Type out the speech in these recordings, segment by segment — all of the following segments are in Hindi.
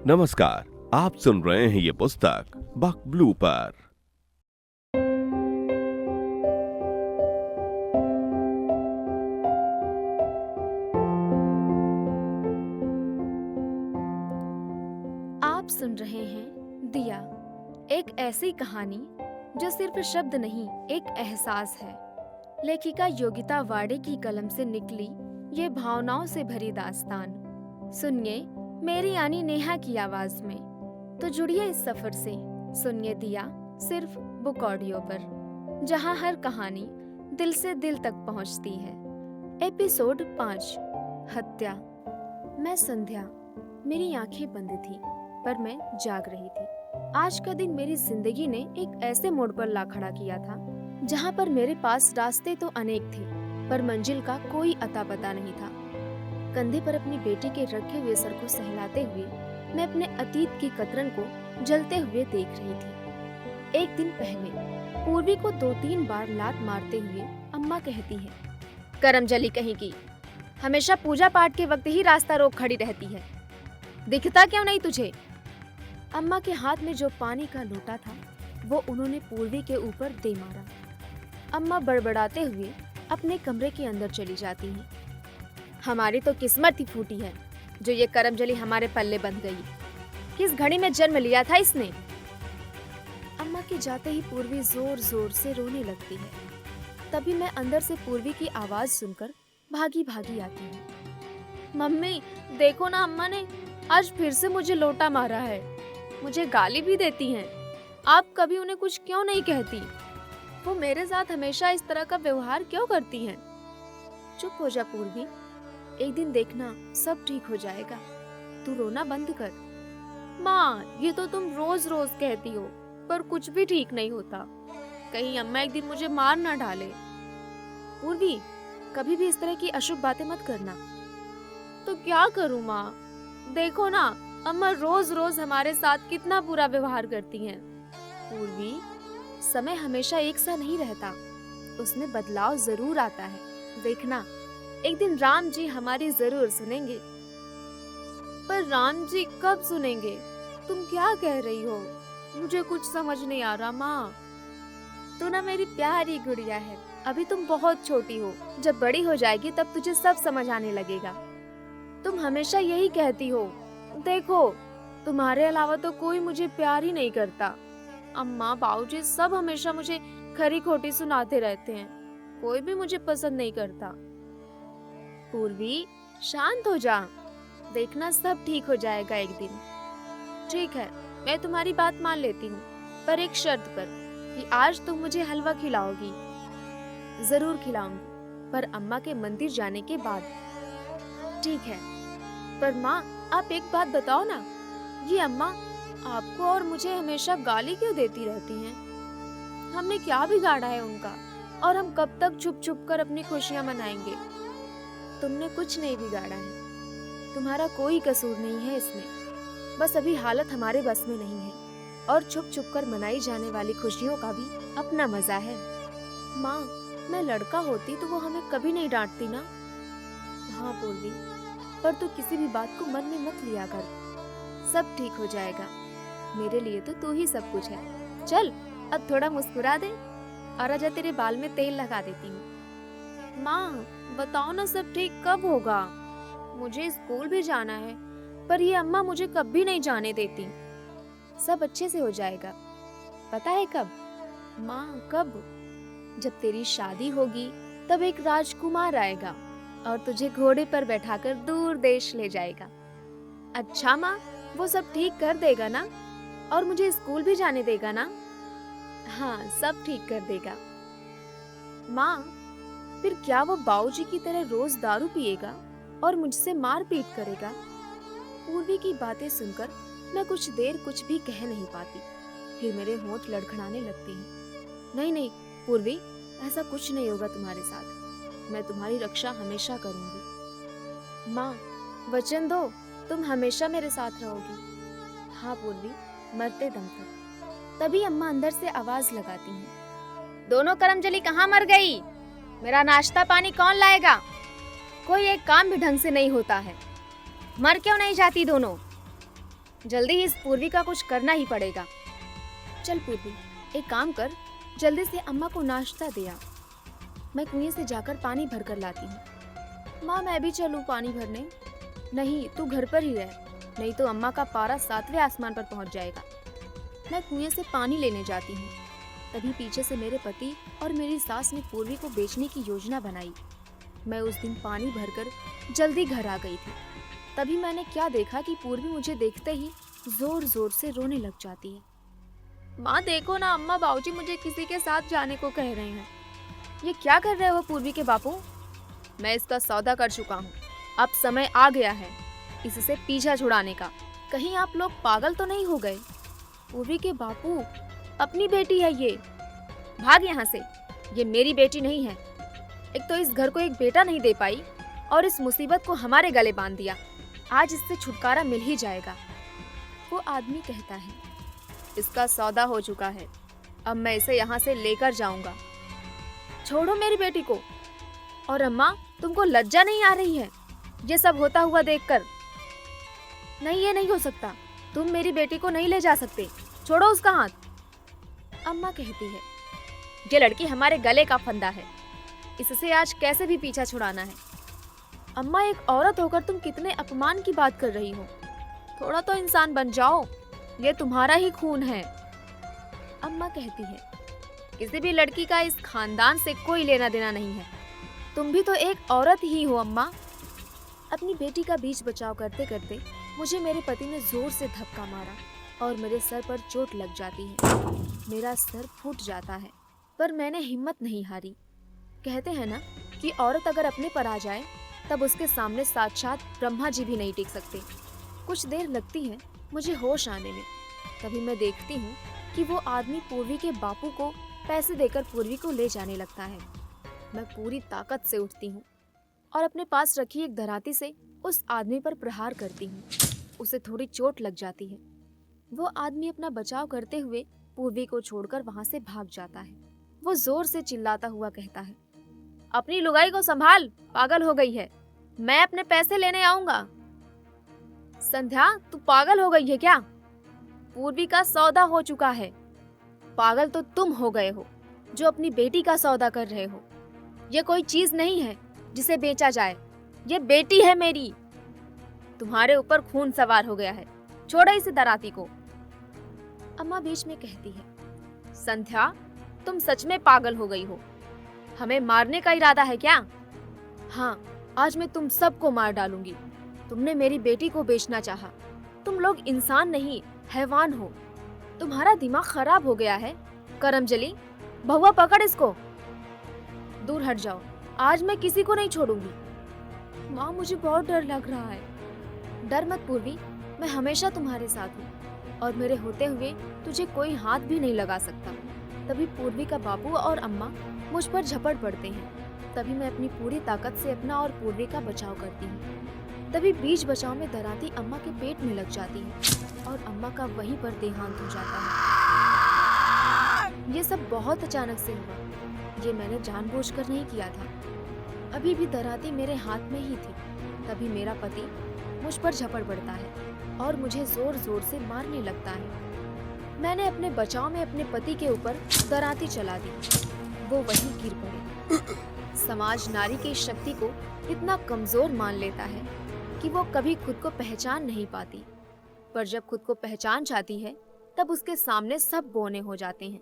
नमस्कार, आप सुन रहे हैं ये पुस्तक बक ब्लू पर। आप सुन रहे हैं दिया, एक ऐसी कहानी जो सिर्फ शब्द नहीं, एक एहसास है। लेखिका योगिता वाडे की कलम से निकली ये भावनाओं से भरी दास्तान सुनिए मेरी यानी नेहा की आवाज में। तो जुड़िए इस सफर से, सुनिए दिया सिर्फ बुक ऑडियो पर, जहां हर कहानी दिल से दिल तक पहुंचती है। एपिसोड 5, हत्या। मैं संध्या, मेरी आंखें बंद थी पर मैं जाग रही थी। आज का दिन मेरी जिंदगी ने एक ऐसे मोड़ पर ला खड़ा किया था जहां पर मेरे पास रास्ते तो अनेक थे पर मंजिल का कोई अता पता नहीं था। कंधे पर अपनी बेटी के रखे हुए सर को सहलाते हुए मैं अपने अतीत की कतरन को जलते हुए देख रही थी। एक दिन पहले पूर्वी को 2-3 बार लात मारते हुए अम्मा कहती है, करमजली कहीं की, हमेशा पूजा पाठ के वक्त ही रास्ता रोक खड़ी रहती है, दिखता क्यों नहीं तुझे? अम्मा के हाथ में जो पानी का लोटा था वो उन्होंने पूर्वी के ऊपर दे मारा। अम्मा बड़बड़ाते हुए अपने कमरे के अंदर चली जाती हैं। हमारी तो किस्मत ही फूटी है जो ये करमजली हमारे पल्ले बंध गई। किस घड़ी में जन्म लिया था इसने? अम्मा के जाते ही पूर्वी जोर जोर से रोने लगती है। तभी मैं अंदर से पूर्वी की आवाज सुनकर भागी भागी आती हूँ। मम्मी देखो ना, अम्मा ने आज फिर से मुझे लोटा मारा है। मुझे गाली भी देती हैं। आप कभी उन्हें कुछ क्यों नहीं कहती? वो मेरे साथ हमेशा इस तरह का व्यवहार क्यों करती हैं? चुप हो जा पूर्वी, एक दिन देखना सब ठीक हो जाएगा। तू रोना बंद कर। माँ, ये तो तुम रोज रोज कहती हो पर कुछ भी ठीक नहीं होता। कहीं अम्मा एक दिन मुझे मार ना डाले। पूर्वी, कभी भी इस तरह की अशुभ बातें मत करना। तो क्या करूँ माँ? देखो ना, अम्मा रोज रोज हमारे साथ कितना बुरा व्यवहार करती हैं। पूर्वी, समय हमेशा एक सा नहीं रहता, उसमें बदलाव जरूर आता है। देखना एक दिन राम जी हमारी जरूर सुनेंगे। पर राम जी कब सुनेंगे? तुम क्या कह रही हो? मुझे कुछ समझ नहीं आ रहा माँ। तू ना मेरी प्यारी गुड़िया है, अभी तुम बहुत छोटी हो। जब बड़ी हो जाएगी तब तुझे सब समझ आने लगेगा। तुम हमेशा यही कहती हो, देखो तुम्हारे अलावा तो कोई मुझे प्यार ही नहीं करता। अम्मा बाबूजी सब हमेशा मुझे खरी खोटी सुनाते रहते हैं। कोई भी मुझे पसंद नहीं करता। पूर्वी, शांत हो जा, देखना सब ठीक हो जाएगा एक दिन। ठीक है, मैं तुम्हारी बात मान लेती हूँ, पर एक शर्त पर कि आज तुम मुझे हलवा खिलाओगी। जरूर खिलाऊंगी, पर अम्मा के मंदिर जाने के बाद। ठीक है, पर माँ आप एक बात बताओ ना, ये अम्मा आपको और मुझे हमेशा गाली क्यों देती रहती हैं? हमने क्या बिगाड़ा है उनका? और हम कब तक छुप छुप कर अपनी खुशियाँ मनाएंगे? तुमने कुछ नहीं बिगाड़ा है, तुम्हारा कोई कसूर नहीं है इसमें। बस अभी हालत हमारे बस में नहीं है और छुप छुप कर मनाई जाने वाली खुशियों का भी अपना मजा है। माँ, मैं लड़का होती तो वो हमें कभी नहीं डांटती ना। हाँ पूर्वी, पर तू किसी भी बात को मन में मत लिया कर, सब ठीक हो जाएगा। मेरे लिए तो तू ही सब कुछ है। चल अब थोड़ा मुस्कुरा दे और आजा तेरे बाल में तेल लगा देती हूँ। माँ बताओ ना, सब ठीक कब होगा? मुझे स्कूल भी जाना है, पर ये अम्मा मुझे कभी नहीं जाने देती। सब अच्छे से हो जाएगा। पता है कब? माँ कब? जब तेरी शादी होगी तब एक राजकुमार आएगा और तुझे घोड़े पर बैठाकर दूर देश ले जाएगा। अच्छा माँ, वो सब ठीक कर देगा ना? और मुझे स्कूल भी जाने देगा ना? हाँ, सब ठीक कर देगा। माँ, फिर क्या वो बाबूजी की तरह रोज दारू पिएगा और मुझसे मार पीट करेगा? पूर्वी की बातें सुनकर मैं कुछ देर कुछ भी कह नहीं पाती, फिर मेरे होंठ लड़खड़ाने लगते हैं। नहीं नहीं पूर्वी, ऐसा कुछ नहीं होगा तुम्हारे साथ। मैं तुम्हारी रक्षा हमेशा करूंगी। माँ वचन दो, तुम हमेशा मेरे साथ रहोगी। हाँ पूर्वी, मरते दम तक। तभी अम्मा अंदर से आवाज लगाती हैं, दोनों करमजली कहाँ मर गई? मेरा नाश्ता पानी कौन लाएगा? कोई एक काम भी ढंग से नहीं होता है। मर क्यों नहीं जाती दोनों? जल्दी ही इस पूर्वी का कुछ करना ही पड़ेगा। चल पूर्वी, एक काम कर, जल्दी से अम्मा को नाश्ता दिया। मैं कुएं से जाकर पानी भर कर लाती हूँ। माँ मैं भी चलूँ पानी भरने? नहीं, तू घर पर ही रह, नहीं तो अम्मा का पारा 7वें आसमान पर पहुँच जाएगा। मैं कुएं से पानी लेने जाती हूँ। तभी पीछे से मेरे पति और मेरी सास ने पूर्वी को बेचने की योजना बनाई। मैं उस दिन पानी भरकर जल्दी घर आ गई थी। तभी मैंने क्या देखा कि पूर्वी मुझे देखते ही जोर जोर से रोने लग जाती है। माँ देखो ना, अम्मा बाबूजी मुझे किसी के साथ जाने को कह रहे हैं। ये क्या कर रहे हो पूर्वी के बापू? मैं इसका सौदा कर चुका हूँ, अब समय आ गया है इससे पीछा छुड़ाने का। कहीं आप लोग पागल तो नहीं हो गए? पूर्वी के बापू, अपनी बेटी है ये, भाग यहाँ से। ये मेरी बेटी नहीं है। एक तो इस घर को एक बेटा नहीं दे पाई और इस मुसीबत को हमारे गले बांध दिया। आज इससे छुटकारा मिल ही जाएगा। वो आदमी कहता है, इसका सौदा हो चुका है, अब मैं इसे यहाँ से लेकर जाऊंगा। छोड़ो मेरी बेटी को। और अम्मा, तुमको लज्जा नहीं आ रही है ये सब होता हुआ देखकर? नहीं, ये नहीं हो सकता, तुम मेरी बेटी को नहीं ले जा सकते, छोड़ो उसका हाथ। अम्मा कहती है, ये लड़की हमारे गले का फंदा है, इससे आज कैसे भी पीछा छुड़ाना है। अम्मा, एक औरत होकर तुम कितने अपमान की बात कर रही हो, थोड़ा तो इंसान बन जाओ, ये तुम्हारा ही खून है। अम्मा कहती है, किसी भी लड़की का इस खानदान से कोई लेना देना नहीं है, तुम भी तो एक औरत ही हो अम्मा। अपनी बेटी का बीच बचाव करते करते मुझे मेरे पति ने जोर से धक्का मारा और मेरे सर पर चोट लग जाती है। मेरा सर फूट जाता है, पर मैंने हिम्मत नहीं हारी। कहते हैं ना कि औरत अगर अपने पर आ जाए तब उसके सामने साक्षात ब्रह्मा जी भी नहीं टिक सकते। कुछ देर लगती है मुझे होश आने में। तभी मैं देखती हूँ कि वो आदमी पूर्वी के बापू को पैसे देकर पूर्वी को ले जाने लगता है। मैं पूरी ताकत से उठती हूँ और अपने पास रखी एक धराती से उस आदमी पर प्रहार करती हूँ। उसे थोड़ी चोट लग जाती है। वो आदमी अपना बचाव करते हुए पूर्वी को छोड़कर वहां से भाग जाता है। वो जोर से चिल्लाता हुआ कहता है, अपनी लुगाई को संभाल, पागल हो गई है, मैं अपने पैसे लेने आऊंगा। संध्या, तू पागल हो गई है क्या? पूर्वी का सौदा हो चुका है। पागल तो तुम हो गए हो जो अपनी बेटी का सौदा कर रहे हो। ये कोई चीज नहीं है जिसे बेचा जाए, ये बेटी है मेरी। तुम्हारे ऊपर खून सवार हो गया है, छोड़ो इस दराती को। अम्मा बीच में कहती है, संध्या, तुम सच में पागल हो गई हो, हमें मारने का इरादा है क्या? हाँ, आज मैं तुम सबको मार डालूंगी। तुमने मेरी बेटी को बेचना चाहा। तुम लोग इंसान नहीं, हैवान हो। तुम्हारा दिमाग खराब हो गया है। करमजली, बहुआ पकड़ इसको। दूर हट जाओ, आज मैं किसी को नहीं छोड़ूंगी। माँ, मुझे बहुत डर लग रहा है। डर मत पूर्वी, मैं हमेशा तुम्हारे साथ हूँ और मेरे होते हुए तुझे कोई हाथ भी नहीं लगा सकता। तभी पूर्वी का बाबू और अम्मा मुझ पर झपट पड़ते हैं। तभी मैं अपनी पूरी ताकत से अपना और पूर्वी का बचाव करती हूँ। तभी बीच बचाव में दराती अम्मा के पेट में लग जाती है और अम्मा का वहीं पर देहांत हो जाता है। ये सब बहुत अचानक से हुआ, ये मैंने जानबूझकर नहीं किया था। अभी भी दराती मेरे हाथ में ही थी। तभी मेरा पति मुझ पर झपट पड़ता है और मुझे जोर जोर से मारने लगता है। मैंने अपने बचाव में अपने पति के ऊपर दराती चला दी। वो वहीं गिर पड़े। समाज नारी की शक्ति को इतना कमजोर मान लेता है कि वो कभी खुद को पहचान नहीं पाती, पर जब खुद को पहचान जाती है तब उसके सामने सब बौने हो जाते हैं।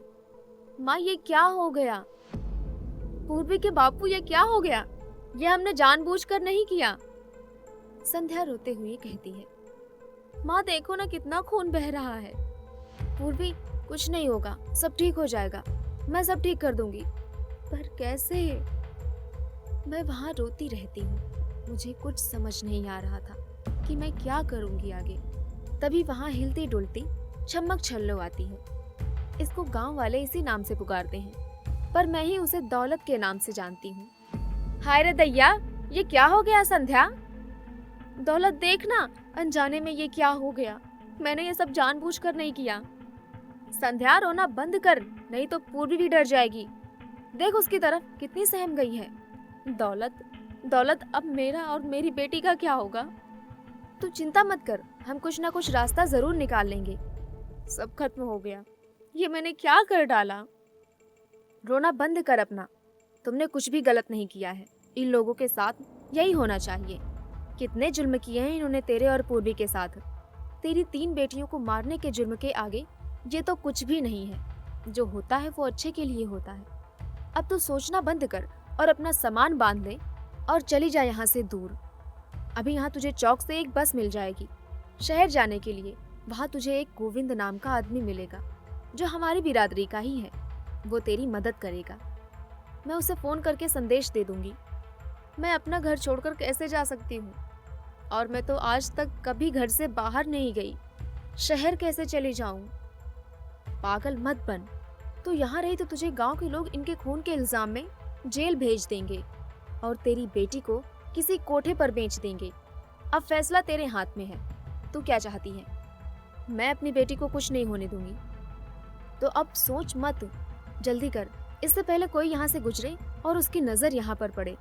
माँ, ये क्या हो गया? पूर्वी के बापू, ये क्या हो गया? ये हमने जानबूझकर नहीं किया। संध्या रोते हुए कहती है, माँ देखो ना कितना खून बह रहा है। पूर्वी, कुछ नहीं होगा, सब ठीक हो जाएगा, मैं सब ठीक कर दूंगी। पर कैसे? मैं वहाँ रोती रहती हूँ। मुझे कुछ समझ नहीं आ रहा था कि मैं क्या करूंगी आगे। तभी वहाँ हिलती डुलती छमक छल्लो आती है। इसको गांव वाले इसी नाम से पुकारते हैं, पर मैं ही उसे दौलत के नाम से जानती हूँ। हाय रे दैया, ये क्या हो गया संध्या? दौलत देखना, अनजाने में ये क्या हो गया। मैंने ये सब जानबूझकर नहीं किया। संध्या, रोना बंद कर, नहीं तो पूर्वी भी डर जाएगी। देख उसकी तरफ कितनी सहम गई है। दौलत, दौलत, अब मेरा और मेरी बेटी का क्या होगा? तू चिंता मत कर, हम कुछ ना कुछ रास्ता जरूर निकाल लेंगे। सब खत्म हो गया, ये मैंने क्या कर डाला। रोना बंद कर अपना, तुमने कुछ भी गलत नहीं किया है। इन लोगों के साथ यही होना चाहिए। कितने जुल्म किए हैं इन्होंने तेरे और पूर्वी के साथ। तेरी 3 बेटियों को मारने के जुर्म के आगे ये तो कुछ भी नहीं है। जो होता है वो अच्छे के लिए होता है। अब तो सोचना बंद कर और अपना सामान बांध ले और चली जा यहाँ से दूर। अभी यहाँ तुझे चौक से एक बस मिल जाएगी शहर जाने के लिए। वहाँ तुझे एक गोविंद नाम का आदमी मिलेगा जो हमारी बिरादरी का ही है। वो तेरी मदद करेगा। मैं उसे फोन करके संदेश दे दूंगी। मैं अपना घर छोड़कर कैसे जा सकती हूँ, और मैं तो आज तक कभी घर से बाहर नहीं गई। शहर कैसे चली जाऊं? पागल मत बन। तू यहाँ रही तो तुझे गांव के लोग इनके खून के इल्जाम में जेल भेज देंगे और तेरी बेटी को किसी कोठे पर बेच देंगे। अब फैसला तेरे हाथ में है। तू क्या चाहती है? मैं अपनी बेटी को कुछ नहीं होने दूंगी। तो अब सोच मत, जल्दी कर, इससे पहले कोई यहाँ से गुजरे और उसकी नजर यहाँ पर पड़े।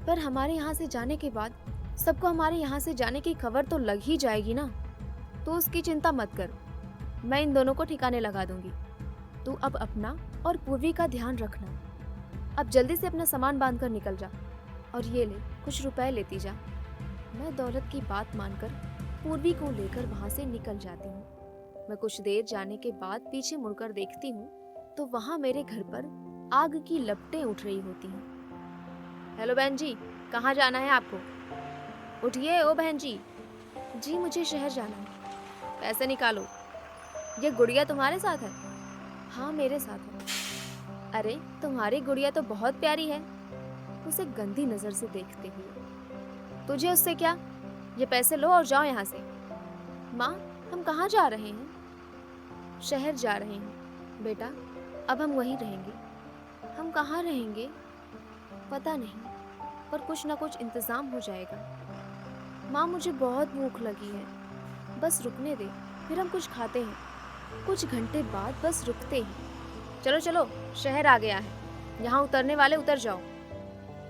पर हमारे यहाँ से जाने के बाद सबको हमारे यहाँ से जाने की खबर तो लग ही जाएगी ना। तो उसकी चिंता मत कर, मैं इन दोनों को ठिकाने लगा दूंगी। तू अब अपना और पूर्वी का ध्यान रखना। अब जल्दी से अपना सामान बांध कर निकल जा और ये ले, कुछ रुपए लेती जा। मैं दौलत की बात मानकर पूर्वी को लेकर वहाँ से निकल जाती हूँ। मैं कुछ देर जाने के बाद पीछे मुड़कर देखती हूँ तो वहाँ मेरे घर पर आग की लपटें उठ रही होती हैं। हेलो बहन जी, कहाँ जाना है आपको? उठिए ओ बहन जी। जी मुझे शहर जाना है। पैसे निकालो। ये गुड़िया तुम्हारे साथ है? हाँ मेरे साथ है। अरे तुम्हारी गुड़िया तो बहुत प्यारी है। उसे गंदी नजर से देखते हुए, तुझे उससे क्या? ये पैसे लो और जाओ यहाँ से। माँ हम कहाँ जा रहे हैं? शहर जा रहे हैं बेटा, अब हम वहीं रहेंगे। हम कहाँ रहेंगे? पता नहीं, पर कुछ ना कुछ इंतजाम हो जाएगा। माँ मुझे बहुत भूख लगी है, बस रुकने दे, फिर हम कुछ खाते हैं। कुछ घंटे बाद बस रुकते हैं। चलो चलो, शहर आ गया है, यहाँ उतरने वाले उतर जाओ।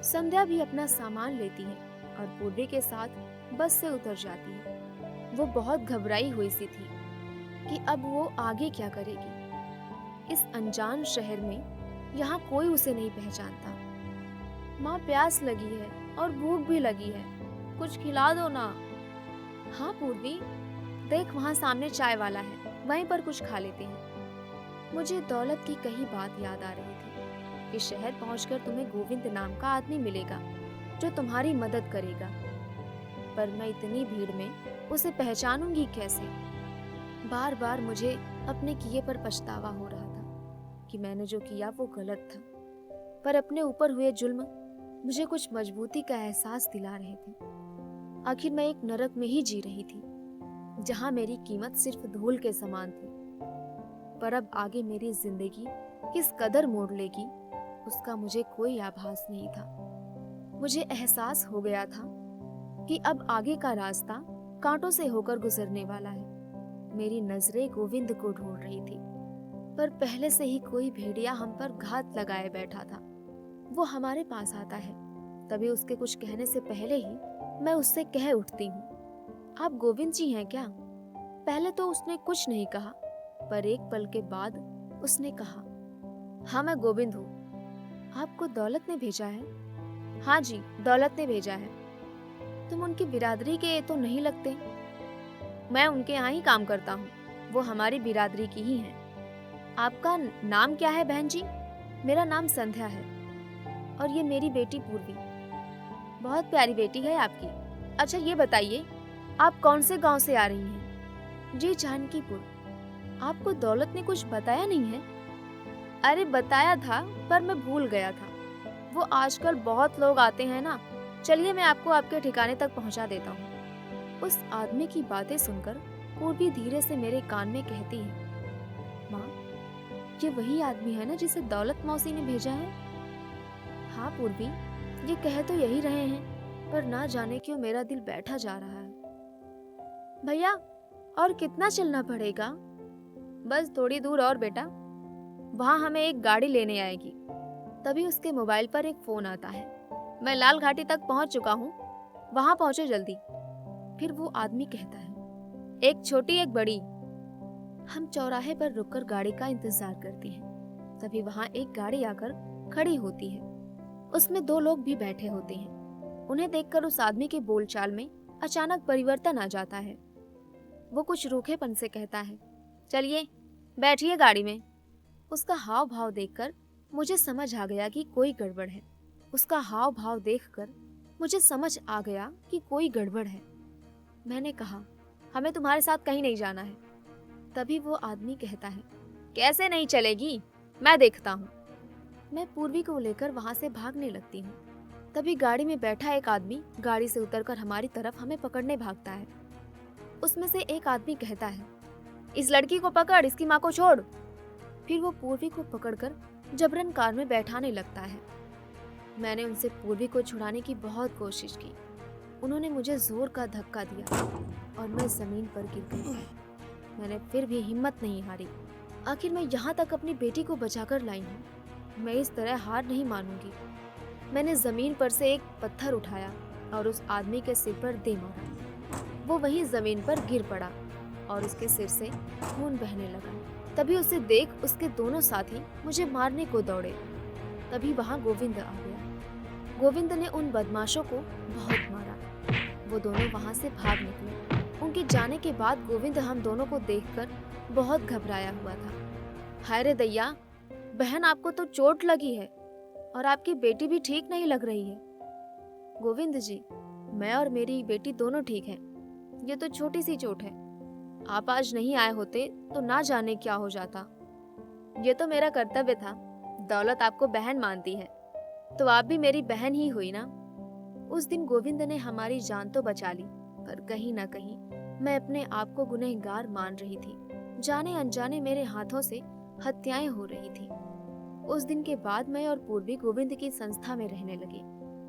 संध्या भी अपना सामान लेती है और पूर्वी के साथ बस से उतर जाती है। वो बहुत घबराई हुई सी थी कि अब वो आगे क्या करेगी। इस अनजान शहर में यहाँ कोई उसे नहीं पहचानता। माँ प्यास लगी है और भूख भी लगी है, कुछ खिला दो ना। हाँ पूर्वी, देख वहाँ सामने चाय वाला है, वहीं पर कुछ खा लेते हैं। मुझे दौलत की कही बात याद आ रही थी कि शहर पहुंचकर तुम्हें गोविंद नाम का आदमी मिलेगा जो तुम्हारी मदद करेगा, पर मैं इतनी भीड़ में उसे पहचानूंगी कैसे? बार बार मुझे अपने किए पर पछतावा हो रहा था कि मैंने जो किया वो गलत था, पर अपने ऊपर हुए जुल्म मुझे कुछ मजबूती का एहसास दिला रहे थे। आखिर मैं एक नरक में ही जी रही थी जहां मेरी कीमत सिर्फ धूल के समान थी। पर अब आगे मेरी जिंदगी किस कदर मोड़ लेगी उसका मुझे कोई आभास नहीं था। मुझे एहसास हो गया था कि अब आगे का रास्ता कांटों से होकर गुजरने वाला है। मेरी नजरें गोविंद को ढूंढ रही थी, पर पहले से ही कोई भेड़िया हम पर घात लगाए बैठा था। वो हमारे पास आता है, तभी उसके कुछ कहने से पहले ही मैं उससे कह उठती हूँ, आप गोविंद जी हैं क्या? पहले तो उसने कुछ नहीं कहा, पर एक पल के बाद उसने कहा, हाँ मैं गोविंद हूँ। आपको दौलत ने भेजा है? हाँ जी, दौलत ने भेजा है। तुम उनकी बिरादरी के तो नहीं लगते। मैं उनके यहाँ ही काम करता हूँ, वो हमारी बिरादरी की ही हैं। आपका नाम क्या है बहन जी? मेरा नाम संध्या है और ये मेरी बेटी पूर्वी। बहुत प्यारी बेटी है आपकी। अच्छा ये बताइए, आप कौन से गांव से आ रही हैं? जी जानकीपुर। आपको दौलत ने कुछ बताया नहीं है? अरे बताया था, पर मैं भूल गया था। वो आजकल बहुत लोग आते हैं ना। चलिए मैं आपको आपके ठिकाने तक पहुंचा देता हूँ। उस आदमी की बातें सुनकर पूर्वी धीरे से मेरे कान में कहती है, माँ ये वही आदमी है ना जिसे दौलत मौसी ने भेजा है? हाँ पूर्वी, ये कह तो यही रहे हैं, पर ना जाने क्यों मेरा दिल बैठा जा रहा है। भैया और कितना चलना पड़ेगा? बस थोड़ी दूर और बेटा, वहाँ हमें एक गाड़ी लेने आएगी। तभी उसके मोबाइल पर एक फोन आता है। मैं लाल घाटी तक पहुँच चुका हूँ, वहाँ पहुँचो जल्दी। फिर वो आदमी कहता है, एक छोटी एक बड़ी। हम चौराहे पर रुककर गाड़ी का इंतजार करते हैं। तभी वहां एक गाड़ी आकर खड़ी होती है। उसमें 2 लोग भी बैठे होते हैं। उन्हें देखकर उस आदमी के बोलचाल में अचानक परिवर्तन आ जाता है। वो कुछ रूखेपन से कहता है, चलिए बैठिए गाड़ी में। उसका हाव भाव देखकर मुझे समझ आ गया कि कोई गड़बड़ है। उसका हाव भाव देखकर मुझे समझ आ गया कि कोई गड़बड़ है। मैंने कहा, हमें तुम्हारे साथ कहीं नहीं जाना है। तभी वो आदमी कहता है, कैसे नहीं चलेगी, मैं देखता हूँ। मैं पूर्वी को लेकर वहां से भागने लगती हूँ। तभी गाड़ी में बैठा एक आदमी गाड़ी से उतरकर हमारी तरफ हमें पकड़ने भागता है। उसमें से एक आदमी कहता है, इस लड़की को पकड़, इसकी माँ को छोड़। फिर वो पूर्वी को पकड़कर जबरन कार में बैठाने लगता है। मैंने उनसे पूर्वी को छुड़ाने की बहुत कोशिश की। उन्होंने मुझे जोर का धक्का दिया और मैं जमीन पर गिर गई। मैंने फिर भी हिम्मत नहीं हारी। आखिर मैं यहाँ तक अपनी बेटी को बचाकर लाई हूँ। मैं इस तरह हार नहीं मानूंगी। मैंने जमीन पर से एक पत्थर उठाया और उस आदमी के सिर पर दे मारा। वो वहीं जमीन पर गिर पड़ा और उसके सिर से खून बहने लगा। तभी उसे देख उसके दोनों साथी मुझे मारने को दौड़े। तभी वहां गोविंद आ गया। गोविंद ने उन बदमाशों को बहुत मारा। वो दोनों वहां से भाग निकले। उनके जाने के बाद गोविंद हम दोनों को देखकर बहुत घबराया हुआ था। हाय रे दैया, बहन आपको तो चोट लगी है और आपकी बेटी भी ठीक नहीं लग रही है। गोविंद जी, मैं और मेरी बेटी दोनों ठीक हैं। ये तो छोटी सी चोट है। आप आज नहीं आए होते तो ना जाने क्या हो जाता। ये तो मेरा कर्तव्य था। दौलत आपको बहन मानती है तो आप भी मेरी बहन ही हुई ना। उस दिन गोविंद ने हमारी जान तो बचा ली, पर कहीं ना कहीं मैं अपने आप को गुनहगार मान रही थी। जाने अनजाने मेरे हाथों से हत्याएं हो रही थी। उस दिन के बाद मैं और पूर्वी गोविंद की संस्था में रहने लगे।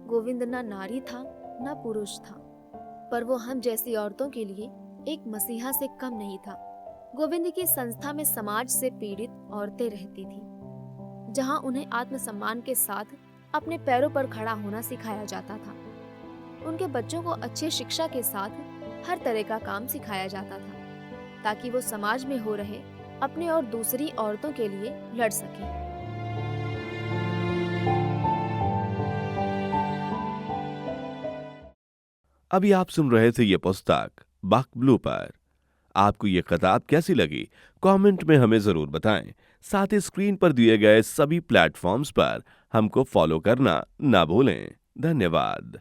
गोविंद ना नारी था ना पुरुष था, पर वो हम जैसी औरतों के लिए एक मसीहा से कम नहीं था। गोविंद की संस्था में समाज से पीड़ित औरतें रहती थी, जहां उन्हें आत्मसम्मान के साथ अपने पैरों पर खड़ा होना सिखाया जाता था। उनके बच्चों को अच्छी शिक्षा के साथ हर तरह का काम सिखाया जाता था, ताकि वो समाज में हो रहे अपने और दूसरी औरतों के लिए लड़ सके। अभी आप सुन रहे थे ये पुस्तक बक ब्लू पर। आपको ये किताब कैसी लगी, कमेंट में हमें जरूर बताएं। साथ ही स्क्रीन पर दिए गए सभी प्लेटफॉर्म्स पर हमको फॉलो करना ना भूलें। धन्यवाद।